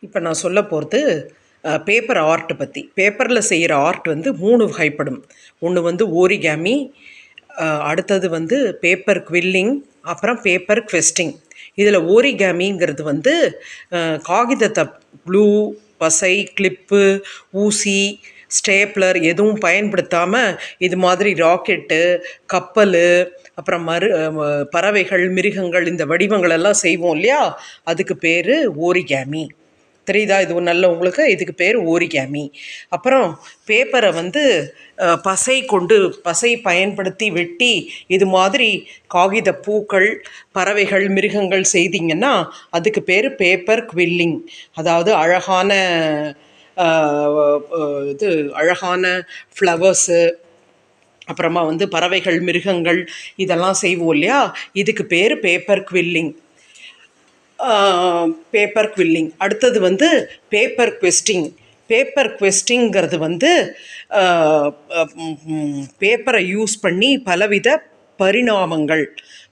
இப்போ நான் சொல்ல போகிறது பேப்பர் ஆர்ட் பற்றி. பேப்பரில் செய்கிற ஆர்ட் வந்து 3 வகைப்படும். ஒன்று வந்து ஓரிகாமி, அடுத்தது வந்து பேப்பர் குவில்லிங், அப்புறம் பேப்பர் குவெஸ்டிங். இதில் ஓரிகாமிங்கிறது வந்து காகிதத்தை க்ளூ, பசை, கிளிப்பு, ஊசி, ஸ்டேப்லர் எதுவும் பயன்படுத்தாமல் இது மாதிரி ராக்கெட்டு, கப்பல், அப்புறம் பறவைகள், மிருகங்கள் இந்த வடிவங்களெல்லாம் செய்வோம் இல்லையா, அதுக்கு பேர் ஓரிகாமி. தெரியுதா? இது நல்ல உங்களுக்கு இதுக்கு பேர் ஓரிகாமி. அப்புறம் பேப்பரை வந்து பசை பயன்படுத்தி வெட்டி இது மாதிரி காகித பூக்கள், பறவைகள், மிருகங்கள் செய்திங்கன்னா அதுக்கு பேர் பேப்பர் குவில்லிங். அதாவது அழகான ஃப்ளவர்ஸு, அப்புறமா வந்து பறவைகள், மிருகங்கள் இதெல்லாம் செய்வோம் இல்லையா, இதுக்கு பேர் பேப்பர் குவில்லிங். அடுத்தது வந்து பேப்பர் குவெஸ்டிங். பேப்பர் குவெஸ்டிங்கிறது வந்து பேப்பரை யூஸ் பண்ணி பலவித பரிணாமங்கள்,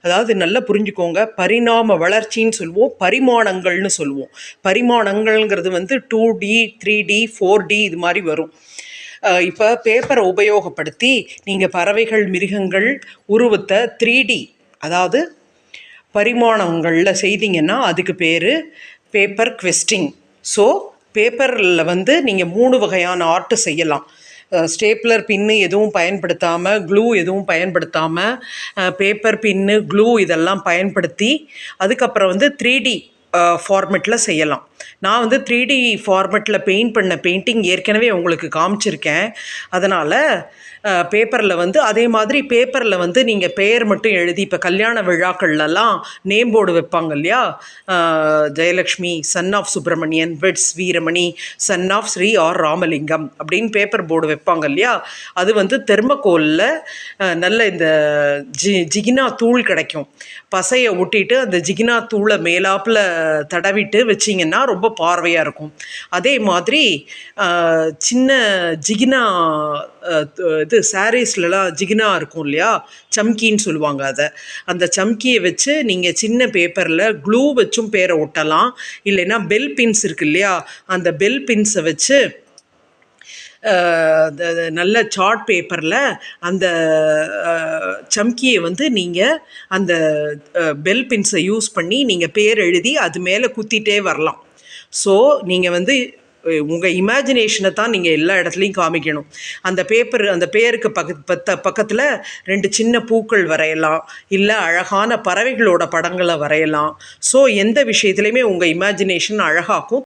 அதாவது நல்லா புரிஞ்சுக்கோங்க, பரிணாம வளர்ச்சின்னு சொல்லுவோம், பரிமாணங்கள்னு சொல்லுவோம். பரிமாணங்கள்ங்கிறது வந்து 2D, 3D, 4D இது மாதிரி வரும். இப்போ பேப்பரை உபயோகப்படுத்தி நீங்கள் பறவைகள், மிருகங்கள் உருவத்தை 3D, அதாவது பரிமாணங்களில் செய்திங்கன்னா அதுக்கு பேர் பேப்பர் குவெஸ்டிங். ஸோ பேப்பரில் வந்து நீங்கள் 3 வகையான ஆர்ட்டு செய்யலாம். ஸ்டேப்லர் பின்னு எதுவும் பயன்படுத்தாமல், க்ளூ எதுவும் பயன்படுத்தாமல், பேப்பர் பின்னு, க்ளூ இதெல்லாம் பயன்படுத்தி அதுக்கப்புறம் வந்து 3D ஃபார்மெட்டில் செய்யலாம். நான் வந்து 3D ஃபார்மெட்டில் பெயிண்ட் பண்ண பெயிண்டிங் ஏற்கனவே உங்களுக்கு காமிச்சிருக்கேன். அதனால் பேப்பரில் வந்து அதே மாதிரி பேப்பரில் வந்து நீங்கள் பெயர் மட்டும் எழுதி, இப்போ கல்யாண விழாக்கள்லாம் நேம் போர்டு வைப்பாங்க இல்லையா, Jayalakshmi son of Subramanian weds Veeramani son of Shri R Ramalingam அப்படின்னு பேப்பர் போர்டு வைப்பாங்க இல்லையா, அது வந்து தெர்மக்கோலில் நல்ல இந்த ஜிகினா தூள் கிடைக்கும். பசையை ஒட்டிட்டு அந்த ஜிகினா தூளை மேலாப்பில் தடவிட்டு வச்சிங்கன்னா ரொம்ப பார்வையாக இருக்கும். அதே மாதிரி சின்ன ஜிகினா இது சாரீஸ்லலாம் ஜிகினா இருக்கும் இல்லையா, சம்கின்னு சொல்லுவாங்க, அந்த சம்கியை வச்சு நீங்கள் சின்ன பேப்பரில் க்ளூ வச்சும் பேரை ஒட்டலாம். இல்லைன்னா பெல் பின்ஸ் இருக்கு இல்லையா, அந்த பெல் பின்ஸை வச்சு நல்ல சார்ட் பேப்பரில் அந்த சம்கியை வந்து நீங்கள் அந்த பெல் பின்ஸை யூஸ் பண்ணி நீங்கள் பேர் எழுதி அது மேலே குத்திட்டே வரலாம். ஸோ நீங்கள் வந்து உங்கள் இமேஜினேஷனை தான் நீங்கள் எல்லா இடத்துலையும் காமிக்கணும். அந்த பேருக்கு பக்கத்தில் 2 சின்ன பூக்கள் வரையலாம், இல்லை அழகான பறவைகளோட படங்களை வரையலாம். ஸோ எந்த விஷயத்துலையுமே உங்கள் இமேஜினேஷன் அழகாக்கும்.